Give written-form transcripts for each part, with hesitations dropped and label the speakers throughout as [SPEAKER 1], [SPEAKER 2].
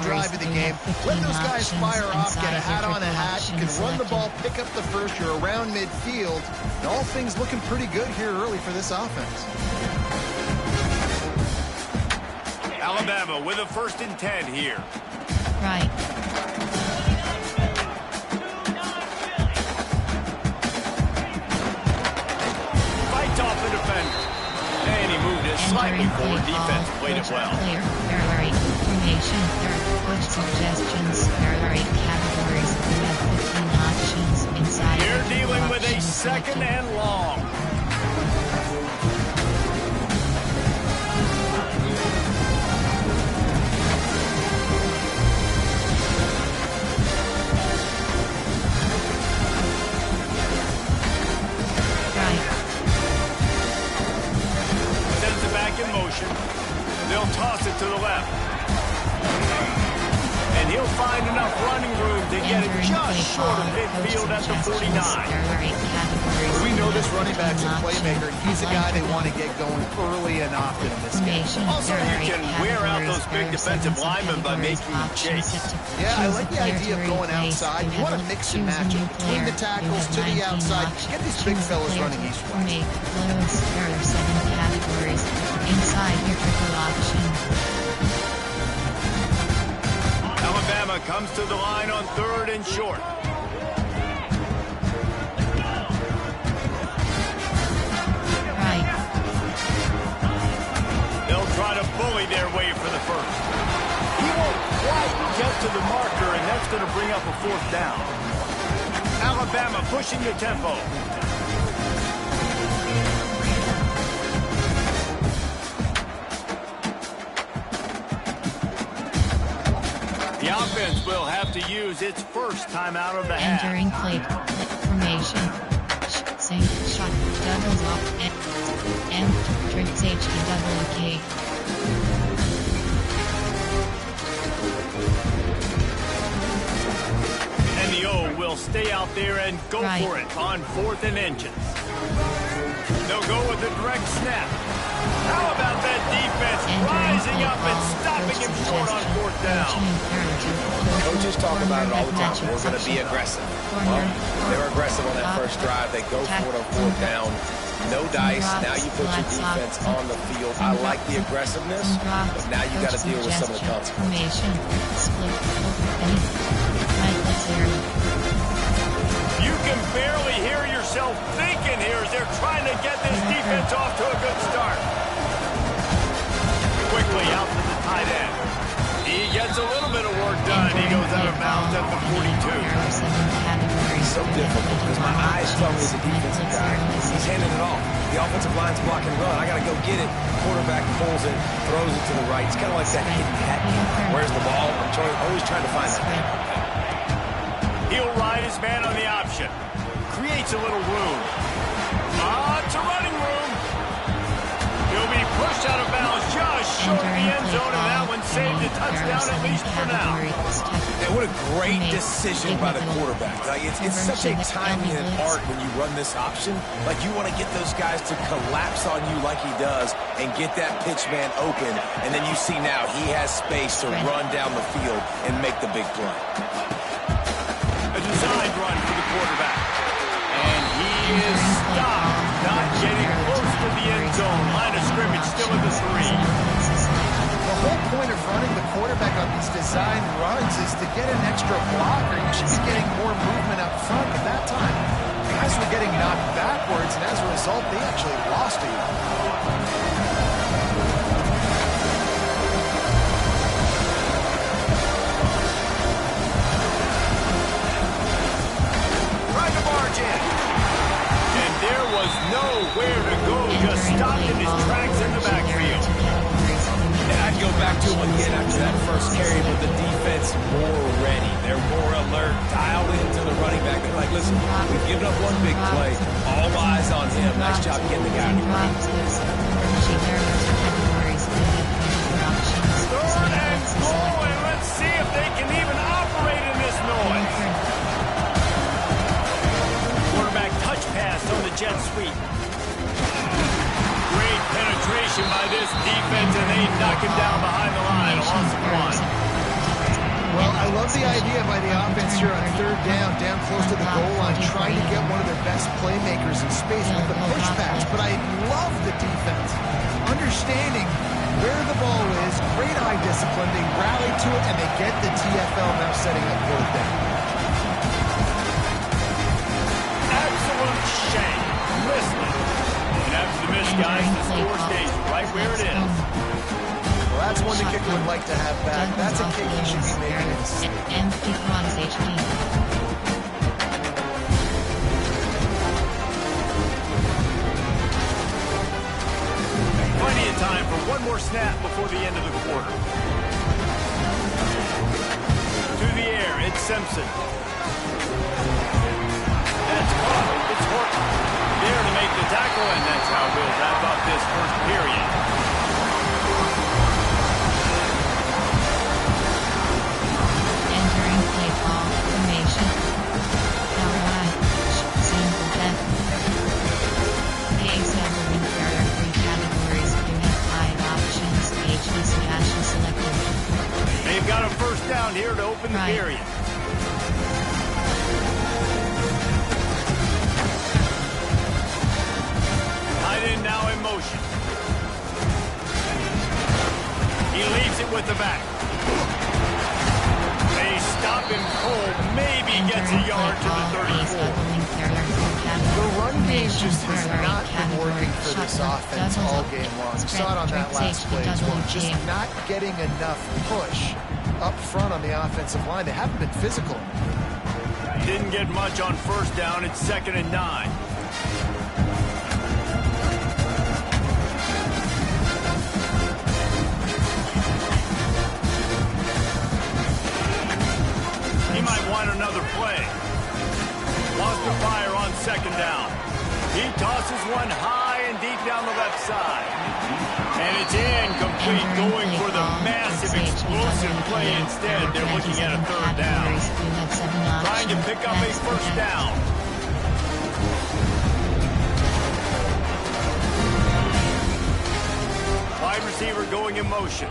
[SPEAKER 1] drive of the game. Let those guys fire off, get a hat on a hat. You can run the ball, pick up the first. You're around midfield. And all things looking pretty good here early for this offense.
[SPEAKER 2] Alabama with a 1st and 10 here.
[SPEAKER 3] Right.
[SPEAKER 2] Fights off the defender. And he moved it slightly forward. Defense played it well.
[SPEAKER 3] Player, right. Formation, coach suggestions, right. Categories. We have 15 options inside.
[SPEAKER 2] You're dealing with a 2nd and long. In motion. They'll toss it to the left. And he'll find enough running room to get it just short of midfield at the 49.
[SPEAKER 1] We know this running back's a playmaker. He's a guy they want to get going early and often in this game.
[SPEAKER 2] Also, you can wear out those big defensive linemen by making them chase.
[SPEAKER 1] Yeah, I like the idea of going outside. You want to mix and match it between the tackles to the outside. Get these big fellas running east-west.
[SPEAKER 3] There are 7 categories inside your triple option.
[SPEAKER 2] Alabama comes to the line on 3rd and short.
[SPEAKER 3] Right.
[SPEAKER 2] They'll try to bully their way for the first. He won't quite get to the marker, and that's going to bring up a 4th down. Alabama pushing the tempo. The offense will have to use its first time out of the half.
[SPEAKER 3] Entering plate formation. Sink shot doubles off and tricks H double K.
[SPEAKER 2] And the O will stay out there and go for it on 4th and inches. They'll go with a direct snap. How about that defense rising up and stopping him short on 4th down?
[SPEAKER 4] Coaches talk about it all the time. We're going to be aggressive. Well, they were aggressive on that first drive. They go for it on 4th down. No dice. Now you put your defense on the field. I like the aggressiveness, but now you got to deal with some of the consequences.
[SPEAKER 2] You can barely hear yourself thinking here as they're trying to get this defense off to a good start. Quickly out to the tight end. He gets a little bit of work done. He goes out of bounds at the 42.
[SPEAKER 4] It's so difficult because my eyes tell me as a defensive guy, he's handing it off. The offensive line's block and run. I got to go get it. Quarterback pulls it, throws it to the right. It's kind of like that hidden hat. Where's the ball? I'm always trying to find that.
[SPEAKER 2] He'll ride his man on the option. Creates a little room. It's a running room. He'll be pushed out of bounds just short of the end zone, and that one saved a touchdown at least for now.
[SPEAKER 4] And what a great decision by the quarterback. Like it's such a timing and art when you run this option. Like you want to get those guys to collapse on you like he does and get that pitch man open. And then you see now he has space to run down the field and make the big play.
[SPEAKER 2] A designed run for the quarterback. And he is stopped, not getting close to the end zone. Line of scrimmage still at the 3.
[SPEAKER 1] The whole point of running the quarterback on these designed runs is to get an extra blocker. You should be getting more movement up front. At that time, guys were getting knocked backwards, and as a result, they actually lost a yard.
[SPEAKER 2] Trying to barge in. And there was nowhere to go. Just stopped in his tracks in the backfield.
[SPEAKER 4] And I'd go back to him again after that first carry, but the defense more ready. They're more alert, dialed into the running back. They're like, listen, we've given up one big play. All eyes on him. Nice job getting the guy on the ground.
[SPEAKER 2] 3rd and goal, and let's see if they can even operate in this noise. Quarterback touch pass on the jet sweep. Great penetration by this defense, and they knock him down behind the line. A loss of 1.
[SPEAKER 1] love the idea by the offense here on third down close to the goal line, trying to get one of their best playmakers in space with the pushbacks. But I love the defense, understanding where the ball is, great eye discipline. They rally to it, and they get the TFL now setting up fourth down.
[SPEAKER 2] Absolute shame. Listening. And after the miss, guys, the score stays right where it is.
[SPEAKER 1] Well, that's one the kicker would like to have back. That's a kick he should be making.
[SPEAKER 2] Plenty of time for one more snap before the end of the quarter. To the air, it's Simpson. That's caught. It's Horton. There to make the tackle, and that's how we'll wrap up this first period.
[SPEAKER 3] Entering play call formation. Outright. Single left. The several interior three categories. You have 5 options. HV/selected.
[SPEAKER 2] They've got a first down here to open the period. Tight end now in motion. He leaves it with the back. They stop him cold. Maybe gets a yard to the 34.
[SPEAKER 1] The run game just has not been working for this offense all game long. You saw it on that last play as well. Just not getting enough push up front on the offensive line. They haven't been physical.
[SPEAKER 2] Didn't get much on first down. It's 2nd and 9. He might want another play. Wants to fire on 2nd down. He tosses one high and deep down the left side. And it's incomplete, going for the massive explosive play instead. They're looking at a 3rd down. Trying to pick up a first down. Wide receiver going in motion.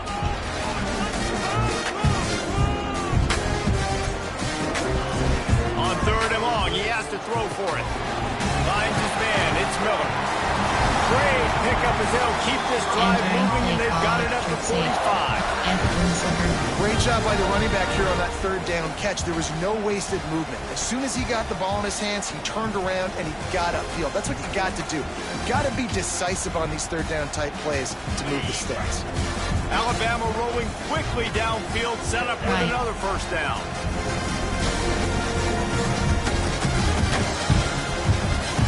[SPEAKER 2] On 3rd and long, he has to throw for it. Finds his man, it's Miller. Great pickup as they'll keep this drive moving, and they've got it up to 45.
[SPEAKER 1] Great job by the running back here on that 3rd down catch. There was no wasted movement. As soon as he got the ball in his hands, he turned around and he got upfield. That's what you got to do. You got to be decisive on these 3rd down type plays to move the sticks.
[SPEAKER 2] Alabama rolling quickly downfield, set up with another first down.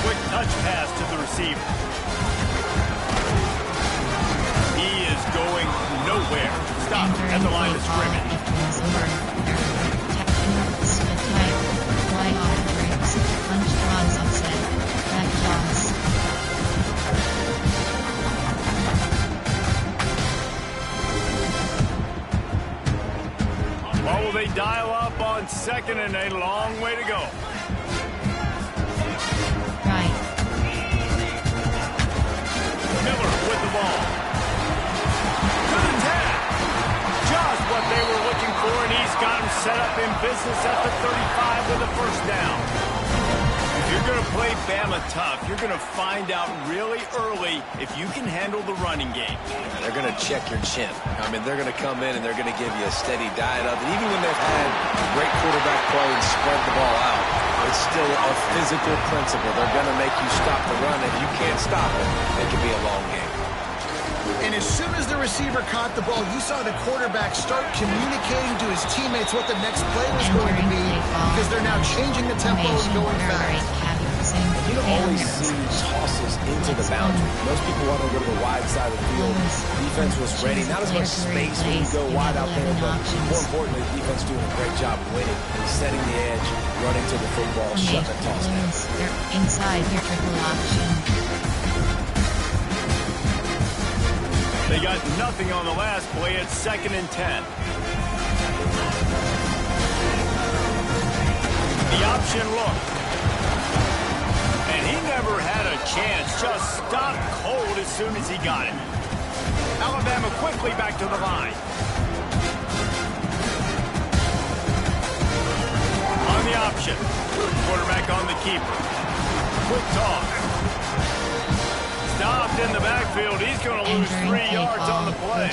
[SPEAKER 2] Quick touch pass to the receiver. He is going nowhere. Stop at the line of scrimmage. What will they dial up on 2nd and a long way to go? Miller with the ball. To the 10. Just what they were looking for, and he's got him set up in business at the 35 with a first down. If you're going to play Bama tough, you're going to find out really early if you can handle the running game.
[SPEAKER 4] They're going to check your chin. I mean, they're going to come in and they're going to give you a steady diet of it. Even when they've had great quarterback play and spread the ball out, it's still a physical principle. They're going to make you stop the run. If you can't stop it, it can be a long game.
[SPEAKER 1] And as soon as the receiver caught the ball, you saw the quarterback start communicating to his teammates what the next play was going to be, because they're now changing the tempo and going fast.
[SPEAKER 4] You don't always see tosses into the boundary. Most people want to go to the wide side of the field. Defense was ready. Not as much space when you go wide out there, but more importantly, the defense doing a great job winning, setting the edge, running to the football, shut the toss down.
[SPEAKER 3] Inside your triple option.
[SPEAKER 2] They got nothing on the last play. It's 2nd and 10. The option look. And he never had a chance. Just stopped cold as soon as he got it. Alabama quickly back to the line. keeper. Quick toss. Stopped in the backfield. He's going to lose 3 yards on the play.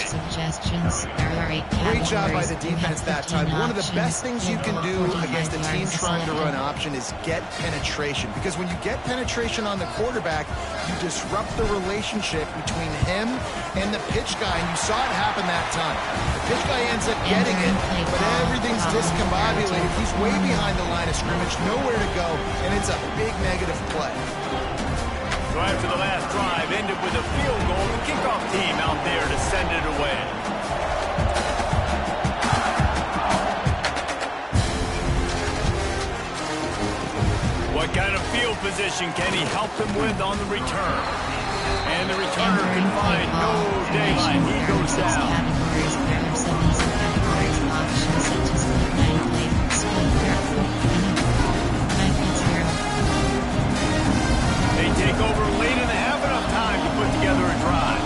[SPEAKER 1] Great job by the defense that time. One of the best things you can do against a team trying to run option is get penetration. Because when you get penetration on the quarterback, you disrupt the relationship between him and the pitch guy. And you saw it happen that time. The pitch guy ends up getting it, but everything's discombobulated. He's way behind the line of scrimmage, nowhere to go, and it's a big negative play.
[SPEAKER 2] So after the last drive ended with a field goal, the kickoff team out there to send it away. What kind of field position can he help them with on the return? And the returner can find no daylight. He goes down. They take over late and have enough time to put together a drive.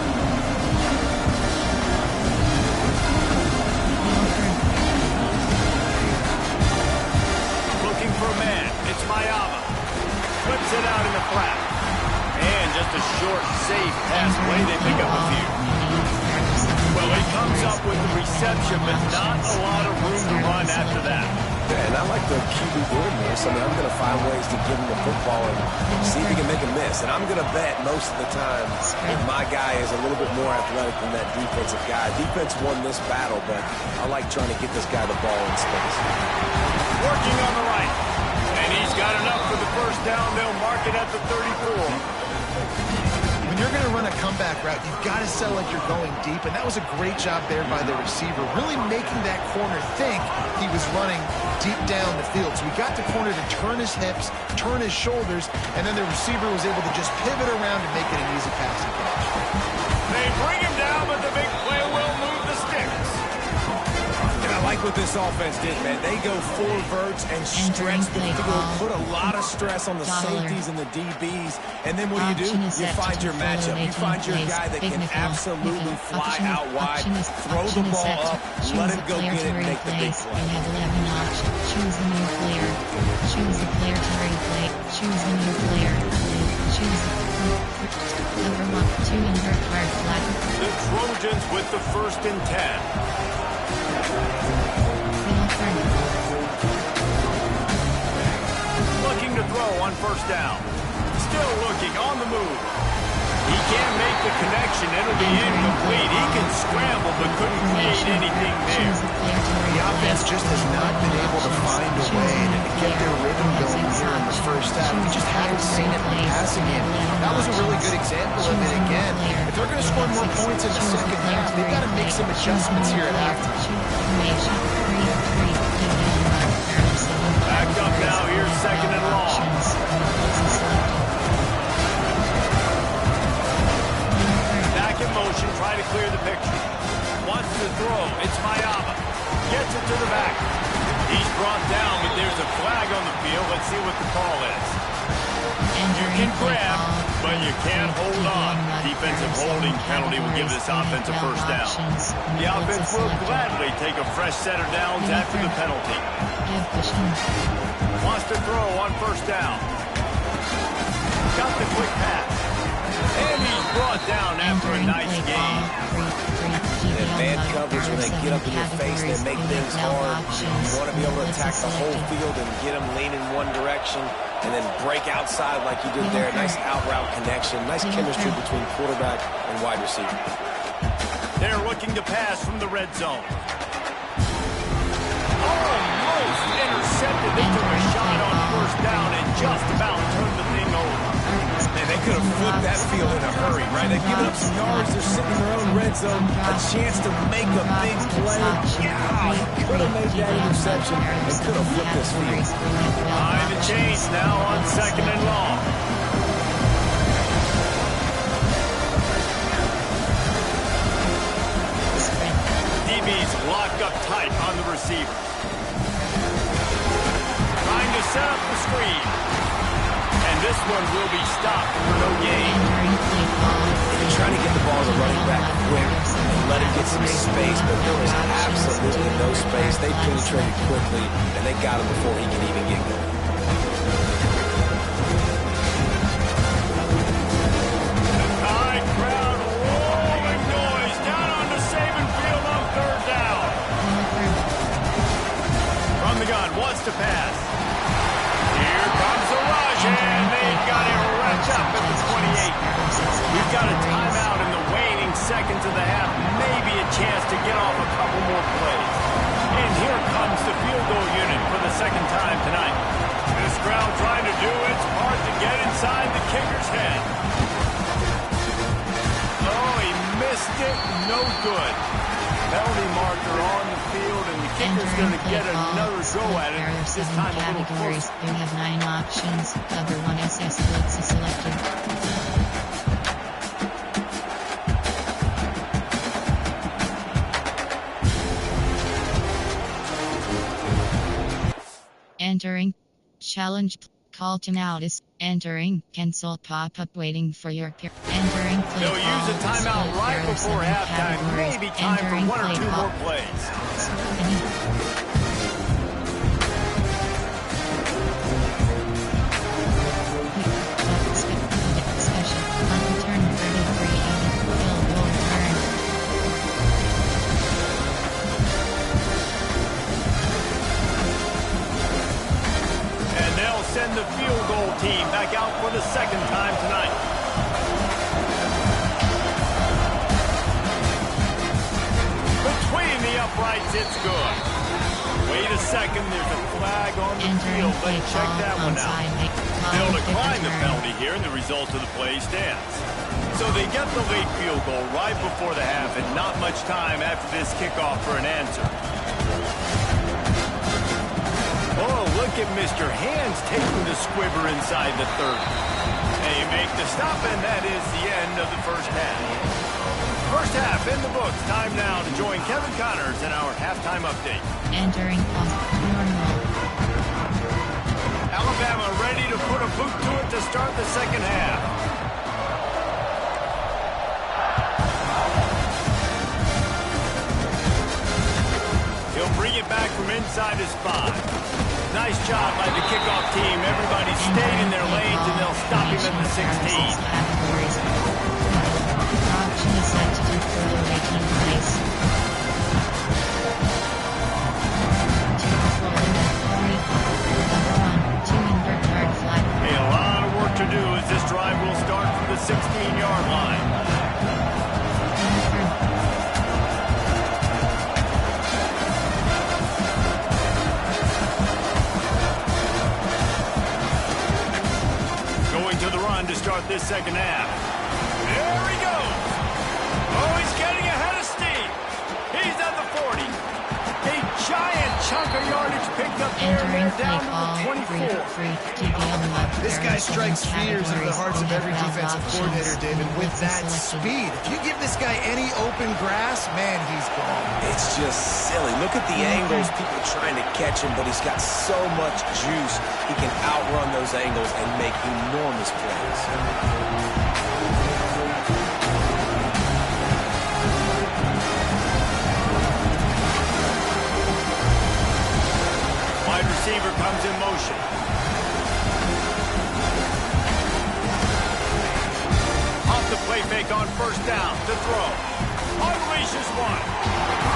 [SPEAKER 2] Looking for a man. It's Mayama. Flips it out in the flat. And just a short, safe pass away. They pick up a few. Well, he comes up with the reception, but not a lot of room to run after that.
[SPEAKER 4] Yeah, and I like the QB doing this. I mean, I'm going to find ways to give him the football and see if he can make a miss. And I'm going to bet most of the time that my guy is a little bit more athletic than that defensive guy. Defense won this battle, but I like trying to get this guy the ball in space.
[SPEAKER 2] Working on the right. And he's got enough for the first down. They'll mark it at the 34.
[SPEAKER 1] When you're going to run a comeback route, you've got to sell like you're going deep, and that was a great job there by the receiver, really making that corner think he was running deep down the field. So he got the corner to turn his hips, turn his shoulders, and then the receiver was able to just pivot around and make it an easy pass and catch.
[SPEAKER 2] They bring him down, but the big play will move the sticks.
[SPEAKER 4] And I like what this offense did, man. They go four verts and stretch the field, put a lot of stress on the safeties and the DBs. And then what do? You find your matchup. You find your guy that can absolutely fly out wide, throw the ball up, let him go get it, and make the big play.
[SPEAKER 3] Choose the new player. Choose the player to replay. Choose the new player. Choose the Overlock 2 invert hard flat.
[SPEAKER 2] The Trojans with the 1st and 10. Looking to throw on 1st down. Still looking on the move. He can't make the connection. It'll be incomplete. He can scramble but couldn't create anything there.
[SPEAKER 1] The offense just has not been able to find a way to get their rhythm going here in the first half. We just haven't seen it in the passing game. That was a really good example of it again. If they're going to score more points in the second half, they've got to make some adjustments here at halftime.
[SPEAKER 2] Backed up now. Here's 2nd and long. Back in motion, try to clear the picture. Wants to throw. It's Mayama. Gets it to the back. He's brought down, but there's a flag on the field. Let's see what the call is. You can grab, but you can't hold on. Defensive holding penalty will give this offense a 1st down. The offense will gladly take a fresh set of downs after the penalty. Wants to throw on 1st down. Got the quick pass. And he's brought down after a nice gain.
[SPEAKER 4] And man coverage, when they get up in your face, they make things hard. You want to be able to attack the whole field and get them leaning one direction and then break outside like you did there. Nice out-route connection. Nice chemistry between quarterback and wide receiver.
[SPEAKER 2] They're looking to pass from the red zone. Almost intercepted. They took a shot on 1st down and just about turned the thing over.
[SPEAKER 4] And they could have flipped that field in a hurry, right? They've given up some yards. They're sitting in their own red zone. A chance to make a big play. Yeah, he could have made that interception and could have flipped this field.
[SPEAKER 2] Behind the chains now on 2nd and long. DB's locked up tight on the receiver. Trying to set up the screen. And this one will be stopped for no gain.
[SPEAKER 4] They're trying to get the ball to running back quick and let him get some space, but there was absolutely no space. They penetrated quickly, and they got him before he could even get going.
[SPEAKER 2] the gun, wants to pass. Here comes the rush, and they've got it wrapped up at the 28. We've got a timeout in the waning seconds of the half. Maybe a chance to get off a couple more plays. And here comes the field goal unit for the second time tonight. This crowd trying to do its part to get inside the kicker's head. Oh, he missed it. No good. Penalty marker on the field, and the kicker's going to get another go at it. This time a little closer.
[SPEAKER 3] You have 9 options. Cover 1 SS splits is selected. Entering. Challenge. Call timeout is entering. Cancel pop-up waiting for your peer. Entering. Play
[SPEAKER 2] They'll use a timeout right before halftime. Maybe time for 1 or 2 more plays.
[SPEAKER 3] Special. Return 33. Field goal return.
[SPEAKER 2] And they'll send the field goal team back out for the second time tonight. Between the uprights, it's good. Wait a second, there's a flag on the field. Let's check that one out. They'll decline the penalty here, and the result of the play stands. So they get the late field goal right before the half, and not much time after this kickoff for an answer. Oh, look at Mr. Hands taking the squibber inside the 30. They make the stop, and that is the end of the first half. First half in the books. Time now to join Kevin Connors in our halftime update.
[SPEAKER 3] Entering normal.
[SPEAKER 2] Alabama ready to put a boot to it to start the second half. He'll bring it back from inside his 5. Nice job by the kickoff team. Everybody stayed in their lanes, and they'll stop him at the 16.
[SPEAKER 3] Option is set to do further 18 plays.
[SPEAKER 2] A lot of work to do as this drive will start from the 16-yard line. Going to the run to start this second half. There he goes. Oh, he's getting ahead of steam. He's at the 40. A giant chunk of yardage picked up there, and they're down to the 24.
[SPEAKER 1] This guy strikes fears into the hearts of every defensive coordinator, David, with that speed. If you give this guy any open grass, man, he's gone.
[SPEAKER 4] It's just silly. Look at the angles, people trying to catch him, but he's got so much juice. He can outrun those angles and make enormous plays.
[SPEAKER 2] Wide receiver comes in motion. Off the play fake on first down to throw. Unleashes one.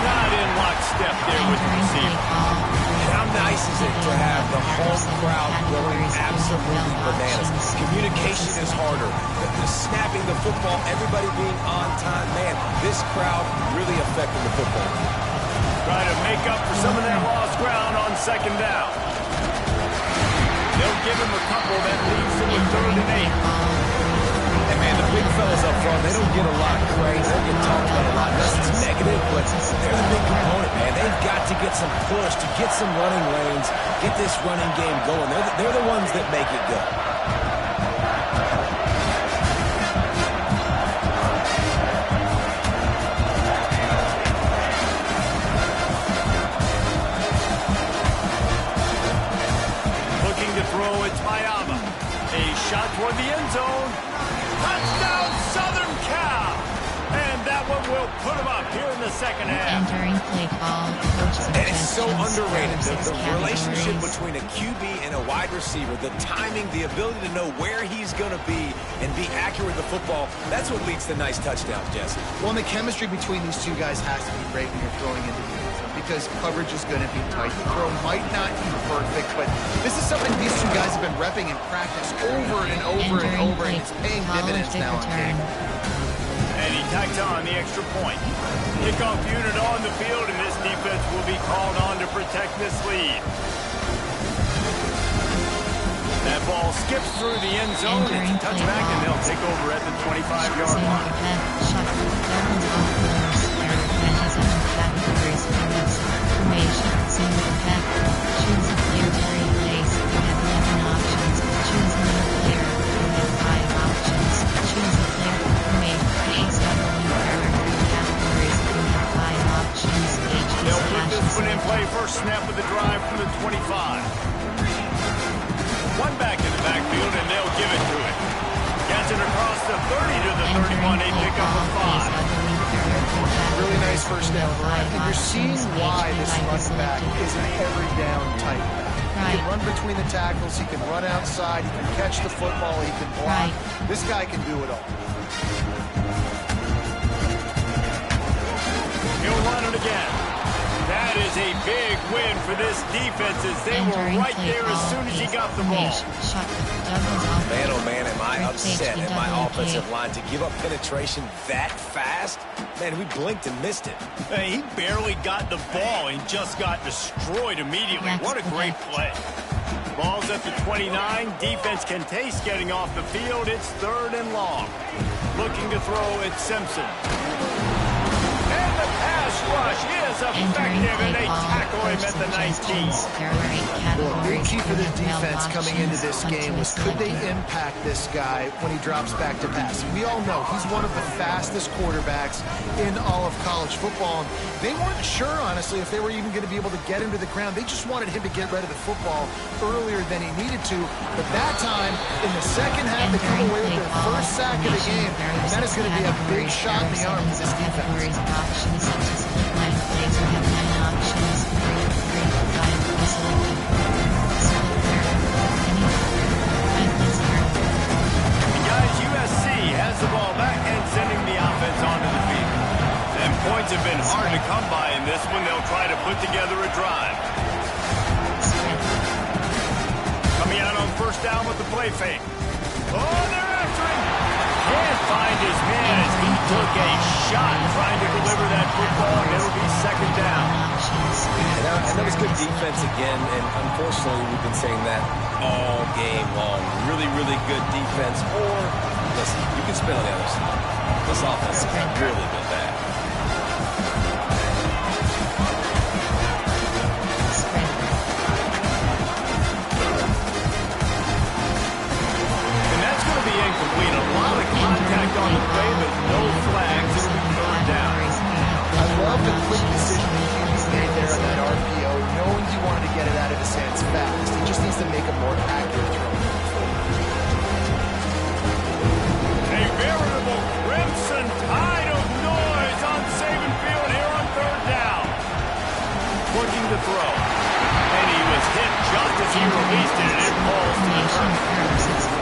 [SPEAKER 2] Not in lockstep there with the receiver.
[SPEAKER 4] And how nice is it to have the home crowd going absolutely bananas? Communication is harder. The snapping the football, everybody being on time. Man, this crowd really affecting the football.
[SPEAKER 2] Try to make up for some of that lost ground on second down. They'll give him a couple that leaves him with 3rd and 8.
[SPEAKER 4] And man, the big fellas up front, they don't get a lot of praise. They get talked about a lot. Nothing's negative, but they're the big component, man. They've got to get some push, to get some running lanes, get this running game going. They're the ones that make it go.
[SPEAKER 2] It's Mayama. A shot toward the end zone. Touchdown, Southern Cal. And that one will put him up here in the second half.
[SPEAKER 3] Entering play call.
[SPEAKER 4] And it's so underrated. The relationship between a QB and a wide receiver, the timing, the ability to know where he's going to be and be accurate with the football, that's what leads to nice touchdowns, Jesse.
[SPEAKER 1] Well, and the chemistry between these two guys has to be great when you're throwing into the end zone. because coverage is going to be tight. The throw might not be perfect, but this is something these two guys have been repping in practice over and over and over, and it's paying dividends now in game.
[SPEAKER 2] And he tacked on the extra point. Kickoff unit on the field, and this defense will be called on to protect this lead. That ball skips through the end zone. It's a touchback, and they'll take over at the 25-yard line.
[SPEAKER 3] Choose a player to replace. You have 11 options. Choose a new player. You have 5 options. Choose a player to create. ASW character categories. You have 5 options.
[SPEAKER 2] They'll put this one in play first snap of the drive from the 25. One back in the backfield, and they'll give it to it. Gets it across the 30 to the 31. They pick up a 5.
[SPEAKER 1] Really nice first down run. And you're seeing why this running back is an every down type back. He can run between the tackles. He can run outside. He can catch the football. He can block. This guy can do it all.
[SPEAKER 2] He'll run it again. That is a big win for this defense as they were right there as soon as he got the ball.
[SPEAKER 4] Man, oh man, am I upset at my offensive line to give up penetration that fast? Man, we blinked and missed it.
[SPEAKER 2] Hey, he barely got the ball and just got destroyed immediately. What a great play. Ball's at the 29. Defense can taste getting off the field. It's 3rd and long. Looking to throw at Simpson. And the pass rush is effective, and they tackle him at the 19.
[SPEAKER 1] Well, a big key for the defense coming into this game was could they impact this guy when he drops back to pass? We all know he's one of the fastest quarterbacks in all of college football. And they weren't sure, honestly, if they were even going to be able to get him to the ground. They just wanted him to get rid of the football earlier than he needed to. But that time, in the second half, they come away with their first sack of the game. And that is going to be a big shot in the arm for this defense.
[SPEAKER 3] Options such as split line plays. We have 9 options. 3, 5, selected. Split pair. Any 5, 0.
[SPEAKER 2] And guys, USC has the ball back and sending the offense onto the field. And points have been hard to come by in this one. They'll try to put together a drive. Coming out on first down with the play fake. Oh, they're after him. Can't find his man as he took a shot trying to deliver that football, and it'll be 2nd down.
[SPEAKER 4] And that was good defense again, and unfortunately we've been saying that all game long. Really, really good defense. Or, listen, you can spin on the other side. This offense has really been bad.
[SPEAKER 2] Incomplete. A lot of contact on the play, but no flags. It'll be 3rd down.
[SPEAKER 1] I love the quick decision he made there on that RPO, knowing he wanted to get it out of his hands fast. He just needs to make a more accurate throw.
[SPEAKER 2] A veritable crimson tide of noise on Saban Field here on 3rd down. Looking to throw. And he was hit just as he released it, and it falls to the turf.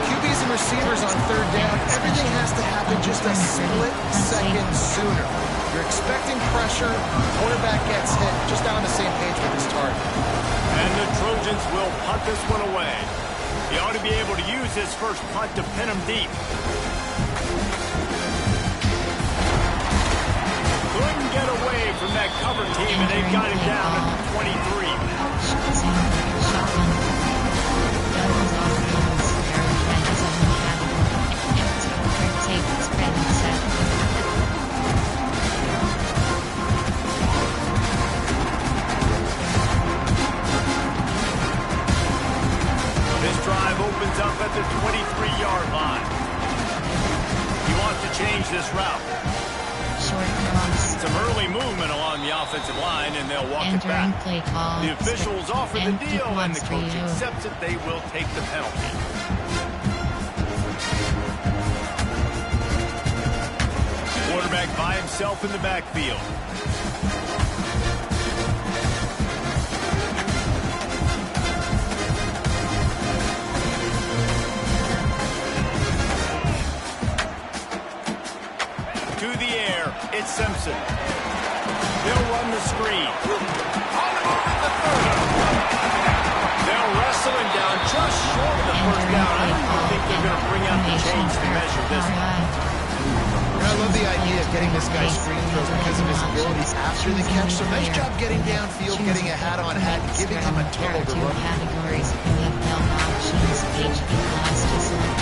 [SPEAKER 1] QBs and receivers on 3rd down, everything has to happen just a split second sooner. You're expecting pressure, quarterback gets hit, just not on the same page with his target.
[SPEAKER 2] And the Trojans will punt this one away. He ought to be able to use his first punt to pin him deep. Couldn't get away from that cover team, and they've got him down at the 23. This drive opens up at the 23-yard line. He wants to change this route. Some early movement along the offensive line, and they'll walk it back. The officials offer the deal, and the coach accepts it. They will take the penalty. Quarterback by himself in the backfield. To the air, it's Simpson. They'll run the screen. to measure this one.
[SPEAKER 1] I love the idea of getting this guy screen throws because of his ability after the catch. So nice job getting downfield, getting a hat-on-hat, and giving him a tunnel to run.
[SPEAKER 3] Categories NFL options HD class to select.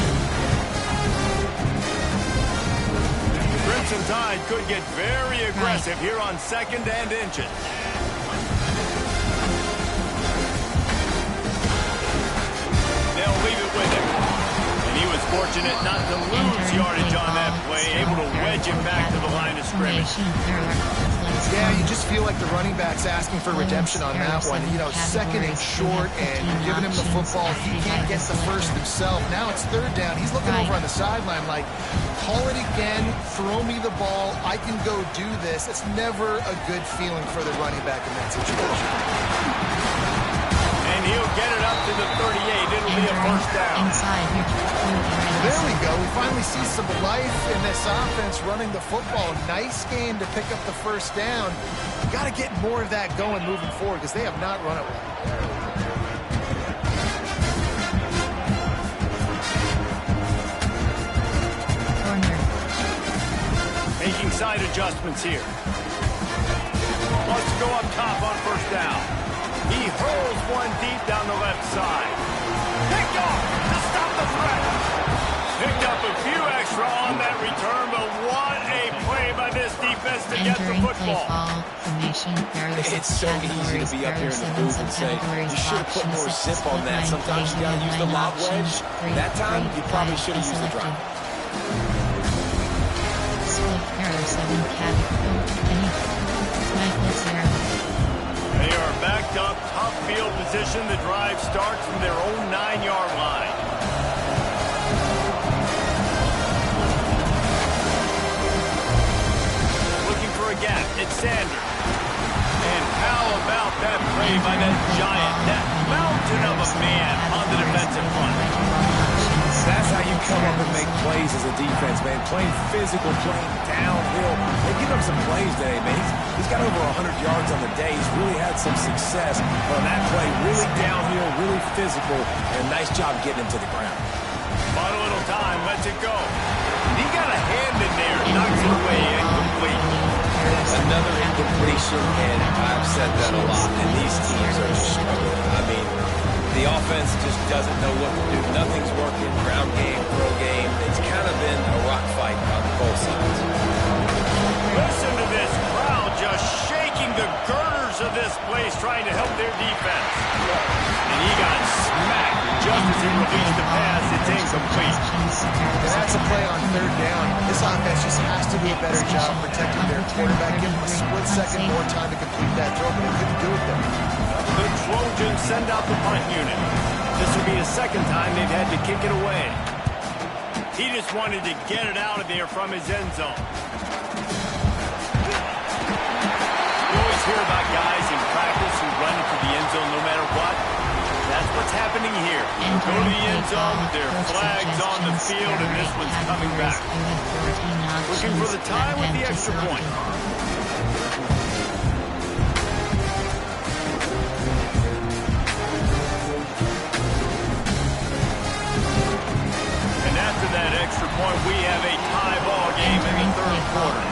[SPEAKER 2] Crimson Tide could get very aggressive here on 2nd and inches. They'll leave it with him. And he was fortunate not to lose yardage on that play, able to wedge him back to the line of scrimmage.
[SPEAKER 1] Yeah, you just feel like the running back's asking for redemption on that one. You know, 2nd and short, and you're giving him the football. He can't get the first himself. Now it's 3rd down. He's looking over on the sideline like, call it again, throw me the ball, I can go do this. It's never a good feeling for the running back in that situation.
[SPEAKER 2] And he'll get it up to the 38. It'll be a first down.
[SPEAKER 1] There we go. We finally see some life in this offense running the football. Nice game to pick up the first down. Got to get more of that going moving forward because they have not run it well.
[SPEAKER 2] Making side adjustments here. Wants to go up top on first down. He hurls one deep down the left side. Picked off to stop the threat. Picked up a few extra on that return, but what a play by this defense to get the football.
[SPEAKER 4] It's so easy to be up here in the booth and say, you should have put more zip on that. Sometimes you got to use the lob wedge. That time, you probably should have used the drive.
[SPEAKER 2] They are backed up, top field position. The drive starts from their own 9-yard line. Looking for a gap. It's Sanders. And how about that play by that giant, that mountain of a man on the defensive front?
[SPEAKER 4] That's how you come up and make plays as a defense, man. Playing physical, playing downhill. They give him some plays today, man. He's got over 100 yards on the day. He's really had some success on that play. Really downhill, really physical, and a nice job getting him to the ground.
[SPEAKER 2] But a little time, lets it go. He got a hand in there, knocks it away, incomplete.
[SPEAKER 4] Another incompletion, and I've said that a lot, and these teams are just struggling. I mean, the offense just doesn't know what to do. Nothing's working. Ground game, throw game. It's kind of been a rock fight on both sides.
[SPEAKER 2] Listen to this crowd just shaking the girders of this place, trying to help their defense. And he got smacked just as he released the pass. It's incomplete.
[SPEAKER 1] And that's a play on 3rd down. This offense just has to do a better job protecting their quarterback. Give him a split second more time to complete that throw, but he couldn't do it there.
[SPEAKER 2] The Trojans send out the punt unit. This will be the 2nd time they've had to kick it away. He just wanted to get it out of there from his end zone. You always hear about guys in practice who run into the end zone no matter what. That's what's happening here. Go to the end zone with their flags on the field, and this one's coming back. Looking for the tie with the extra point. And after that extra point, we have a tie ball game in the 3rd quarter.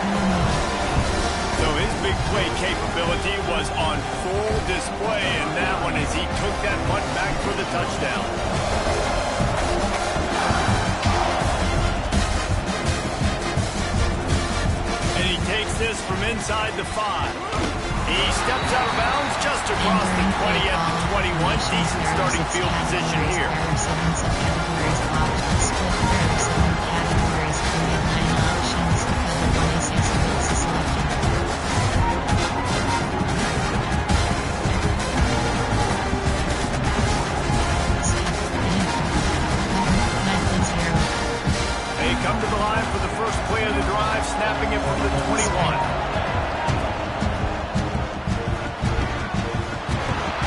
[SPEAKER 2] So his big play capability was on full display in that one as he took that punt back for the touchdown. And he takes this from inside the 5. He steps out of bounds just across the 20 at the 21. Decent starting field position here. They come to the line for the first play of the drive, snapping it from the 21.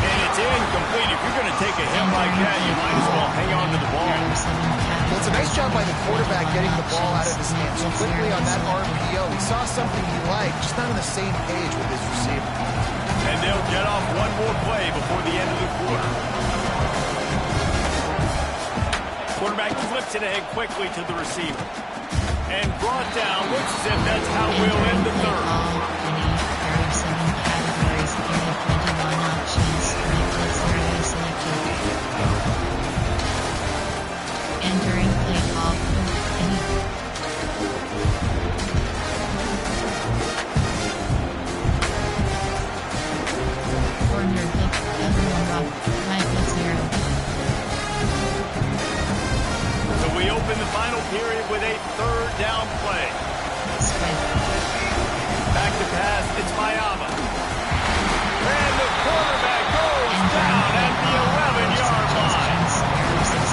[SPEAKER 2] And it's incomplete. If you're going to take a hit like that, you might as well hang on to the ball.
[SPEAKER 1] Well, it's a nice job by the quarterback getting the ball out of his hands so quickly on that RPO. He saw something he liked, just not on the same page with his receiver.
[SPEAKER 2] And they'll get off one more play before the end of the quarter. Quarterback flips it ahead quickly to the receiver. And brought down. Looks as if that's how we'll end the third.
[SPEAKER 3] There are 7 categories, 21 options. Clips are selected. Entering play call. Corner hook, everyone rock, right foot 0.
[SPEAKER 2] So we open the final period with a third down play.
[SPEAKER 3] Spread.
[SPEAKER 2] Back to pass, it's Mayama. And the quarterback goes down at the 11-yard line.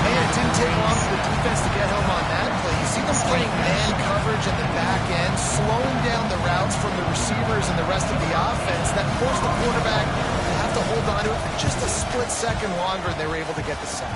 [SPEAKER 1] Man, it didn't take long for the defense to get home on that play. You see them playing man coverage at the back end, slowing down the routes from the receivers and the rest of the offense. That forced the quarterback to have to hold on to it for just a split second longer, and they were able to get the sack.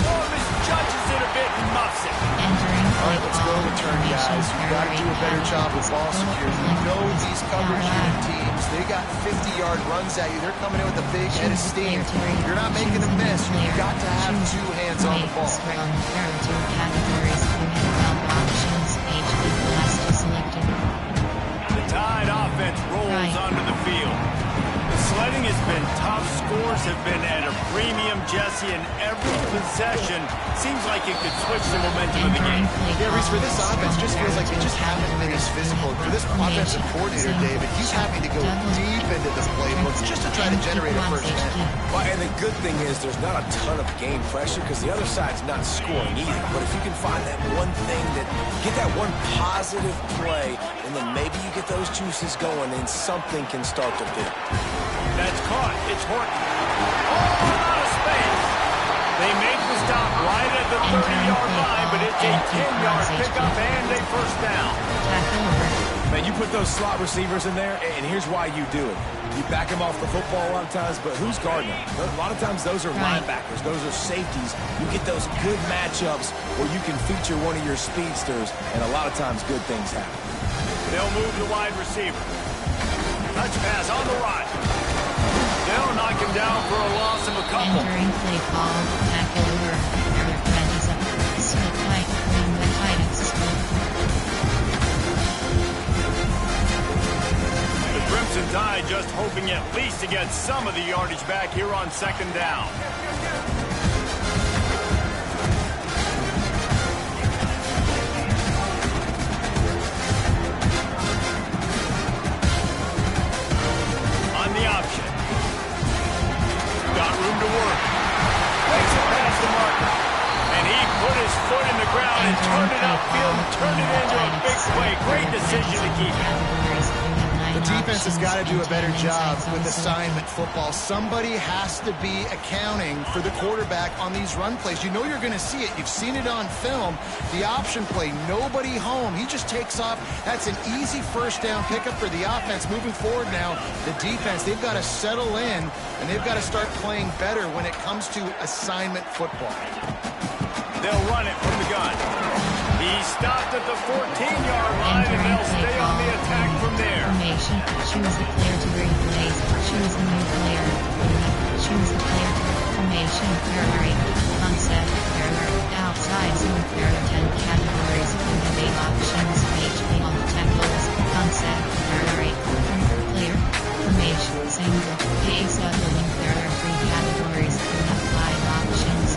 [SPEAKER 2] Oh, misjudges it a bit and muffs it.
[SPEAKER 1] All right, let's go return, guys. You've got to do a better job with ball security. You know these coverage unit teams, they got 50-yard runs at you. They're coming in with a big head of steam. You're not making a miss. You've got to have 2 hands on the ball.
[SPEAKER 3] There are 2 categories. You have 12 options. HP last selected.
[SPEAKER 2] The Tide offense rolls onto the field. The sledding has been tough. Scores have been at a premium, Jesse, and every possession seems like it could switch the momentum of the game.
[SPEAKER 1] Yeah, Reese, for this offense, just feels like they just haven't been as physical. For this offensive coordinator, David, he's having to go deep into the playbook just to try to generate a first down.
[SPEAKER 4] Well, and the good thing is there's not a ton of game pressure because the other side's not scoring either. But if you can find that one thing get that one positive play, and then maybe you get those juices going and something can start to build.
[SPEAKER 2] That's caught. It's Horton. Oh, out of space. They make the stop right at the 30-yard line, but it's a 10-yard pickup and a first down.
[SPEAKER 4] Man, you put those slot receivers in there, and here's why you do it. You back them off the football a lot of times, but who's guarding them? A lot of times those are linebackers. Those are safeties. You get those good matchups where you can feature one of your speedsters, and a lot of times good things happen.
[SPEAKER 2] They'll move the wide receiver. Touch pass on the right. They'll knock him down for a loss of a couple.
[SPEAKER 3] Entering play call, tackle over. Eric Randy's up. Split tight, bring the Titans split.
[SPEAKER 2] The Crimson Tide just hoping at least to get some of the yardage back here on second down. Room to work. Makes it past the marker. And he put his foot in the ground and turned it upfield and turned it into a big play. Great decision to keep it.
[SPEAKER 1] The defense has got to do a better job with assignment football. Somebody has to be accounting for the quarterback on these run plays. You know you're going to see it. You've seen it on film. The option play, nobody home. He just takes off. That's an easy first down pickup for the offense. Moving forward now, the defense, they've got to settle in, and they've got to start playing better when it comes to assignment football.
[SPEAKER 2] They'll run it from the gun. He stopped at the 14-yard line, and they'll stay on the attack from there.
[SPEAKER 3] Formation. Choose the player to replace. Choose a new player. Choose the player. Formation. Priority. Concept. Error. Outside zone. Error. 10 categories. You have 8 options. HP on tackles. Concept. Priority. Player. Formation. Single. Case of the link. There are 3 categories. You have 5 options.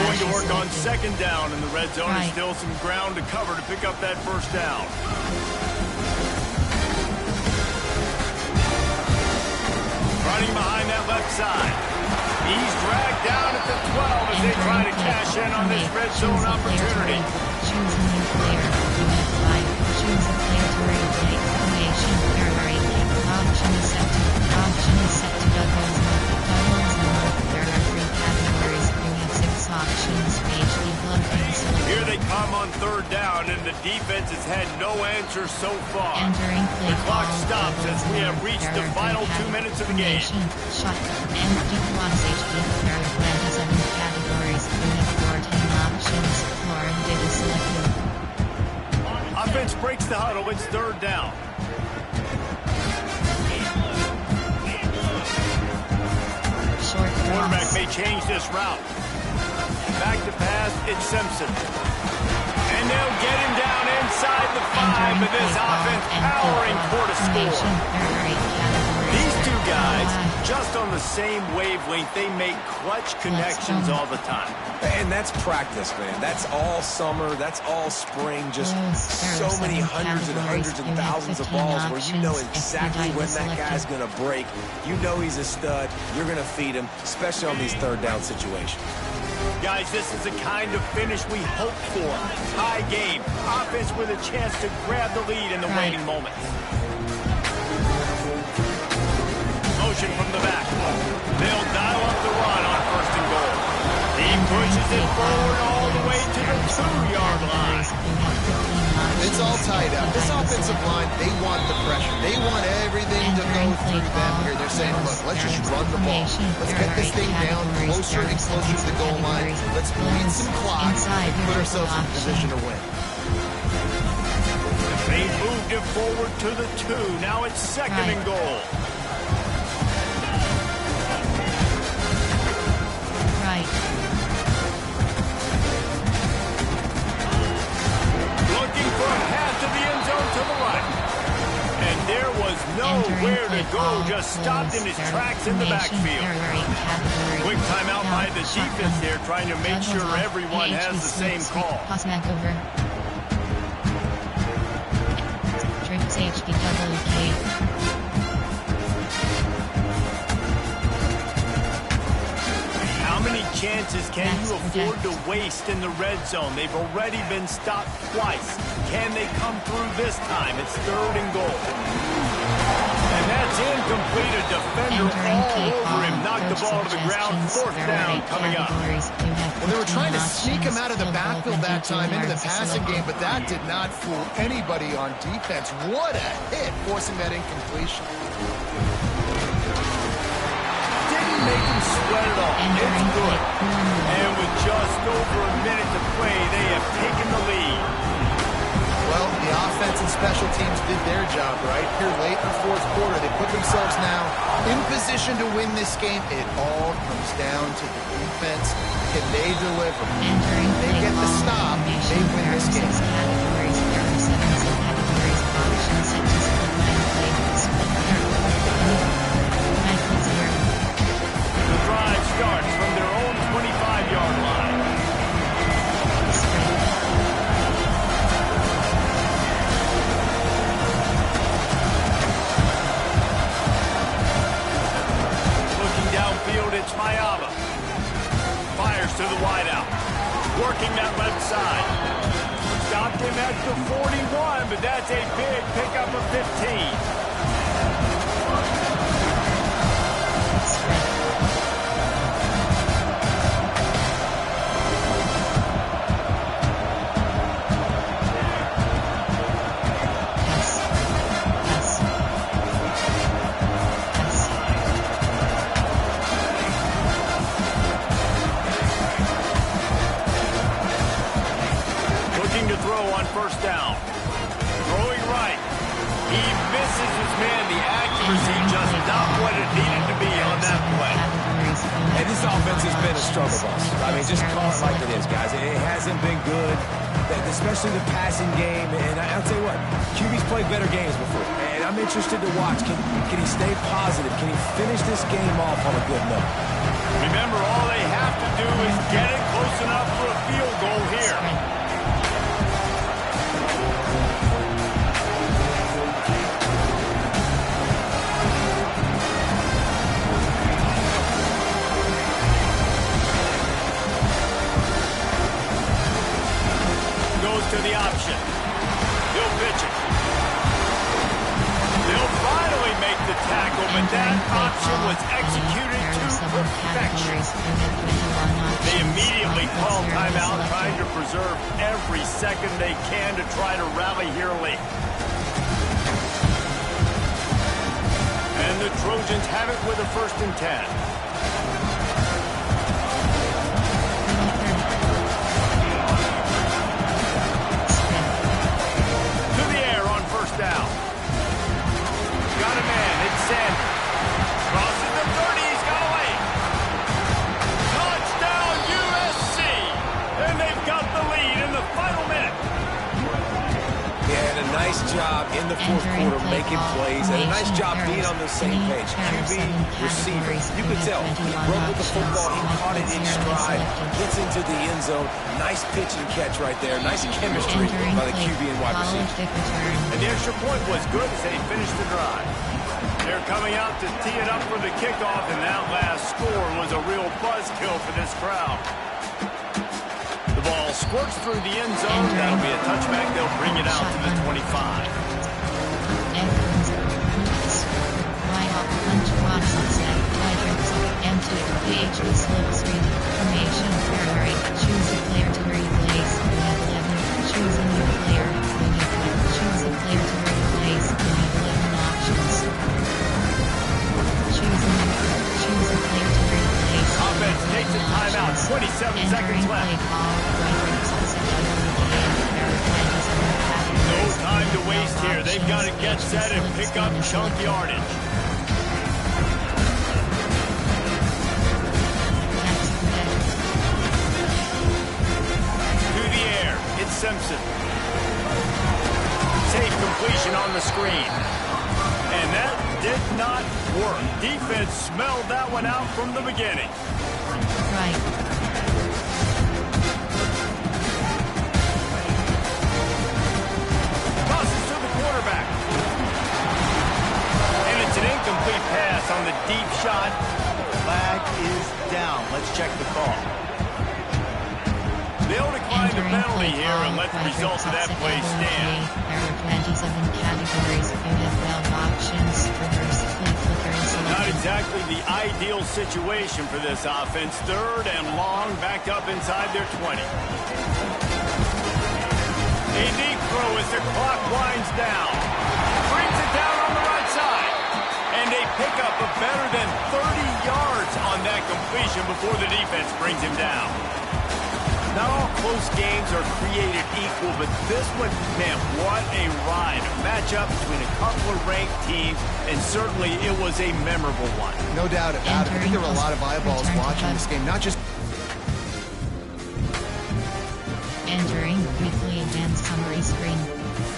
[SPEAKER 2] Going to work on second down in the red zone. Right. Still some ground to cover to pick up that first down. Running behind that left side. He's dragged down at the 12 as they try to cash in on this red zone opportunity.
[SPEAKER 3] Choose a new player. You have 5. Choose a player to replay. Formation. Priority. Option is set to. Option is set to doubles. Doubles. There are 3 categories. You have 6 options. HD bluffing.
[SPEAKER 2] Here they come on third down, and the defense has had no answer so far.
[SPEAKER 3] Entering play.
[SPEAKER 2] The clock stops as we have reached the final 2 minutes of the game.
[SPEAKER 3] Shot. Empty plus HD. There are 27 categories. You have 14 options. Floor and data selected.
[SPEAKER 2] Offense breaks the huddle. It's third down.
[SPEAKER 3] Short
[SPEAKER 2] Quarterback may change this route. Back to pass, it's Simpson. And they'll get him down inside the 5 with this offense powering for the score. These two guys, just on the same wavelength, they make clutch connections all the time.
[SPEAKER 4] And that's practice, man. That's all summer. That's all spring. Just so many hundreds and thousands of balls where you know exactly when that guy's going to break. You know he's a stud. You're going to feed him, especially on these third down situations.
[SPEAKER 2] Guys, this is the kind of finish we hope for. Tie game. Offense with a chance to grab the lead in the waning moments. Motion from the back. They'll dial up the run on 1st and goal. He pushes it forward all the way to the 2-yard line.
[SPEAKER 1] It's all tied up. This offensive line, they want the pressure. They want everything to go through them here. They're saying, look, let's just run the ball. Let's get this thing down closer and closer to the goal line. Let's bleed some clock and put ourselves in position to win.
[SPEAKER 2] They moved it forward to the 2. Now it's 2nd and goal. Looking for a path to the end zone to the right. And there was nowhere to go, just stopped in his tracks in the backfield. Quick timeout by the defense there, trying to make sure everyone has the same call.
[SPEAKER 3] Pass back over. Drinks HBWK.
[SPEAKER 2] How many chances can you afford to waste in the red zone? They've already been stopped twice. Can they come through this time? It's 3rd and goal. And that's incomplete. A defender all over him. Knocked the ball to the ground. 4th down coming up.
[SPEAKER 1] Well, they were trying to sneak him out of the backfield that time into the passing game, but that did not fool anybody on defense. What a hit, forcing that incompletion.
[SPEAKER 2] Make him sweat it all. It's good. And with just over a minute to play, they have taken the lead.
[SPEAKER 1] Well, the offense and special teams did their job, right? Here late in the 4th quarter, they put themselves now in position to win this game. It all comes down to the defense. Can they deliver? They get the stop. They win this game.
[SPEAKER 2] Drive starts from their own 25-yard line. Looking downfield, it's Mayaba. Fires to the wideout. Working that left side. Stopped him at the 41, but that's a big pickup of 15. First down. Throwing right. He misses his man. The accuracy just not what it needed to be on that play.
[SPEAKER 4] And this offense has been a struggle bus. I mean, just call it like it is, guys. It hasn't been good, especially the passing game. And I'll tell you what, QB's played better games before. And I'm interested to watch. Can he stay positive? Can he finish this game off on a good note?
[SPEAKER 2] Remember, all they have to do is get it close enough for a field goal here. To the option. He'll pitch it. They'll finally make the tackle, but that option was executed to perfection. They immediately call timeout, trying to preserve every second they can to try to rally here late. And the Trojans have it with a 1st and 10. Down. Got a man. It's Sanders. Crossing the 30. He's got away. Touchdown, USC.
[SPEAKER 4] in the fourth quarter, making plays, and a nice job being on the same page. QB, receiver, you could tell he broke with the football, he caught it in stride, gets into the end zone. Nice pitch and catch right there. Nice chemistry by the QB and wide receiver.
[SPEAKER 2] And the extra point was good as they finished the drive. They're coming out to tee it up for the kickoff, and that last score was a real buzzkill for this crowd. The ball squirts through the end zone. That'll be a touchback. They'll bring it out to the 25.
[SPEAKER 3] Choose a player to replace. We have 11. Choose a new player. We have 1. Choose a player to replace. We have 11 options. Choose a player to replace.
[SPEAKER 2] Offense takes a timeout. 27 seconds left. No time to waste here. They've got to get set and pick up chunk yardage. To the air. It's Simpson. Safe completion on the screen. And that did not work. Defense smelled that one out from the beginning.
[SPEAKER 3] Right.
[SPEAKER 2] Tosses to the quarterback. And it's an incomplete pass on the deep shot. Flag is down. Let's check the call. They'll decline the penalty here and let the result of that play stand.
[SPEAKER 3] There are 27 categories. You have 12 options. Reverse, flip, flicker, and select.
[SPEAKER 2] Not exactly the ideal situation for this offense. Third and long, backed up inside their 20. A deep throw as the clock winds down. Brings it down on the right side. And they pick up a better than 30 yards on that completion before the defense brings him down. Not all close games are created equal, but this one, man, what a ride. A matchup between a couple of ranked teams, and certainly it was a memorable one.
[SPEAKER 1] No doubt about it. I think there were a lot of eyeballs watching this game, not just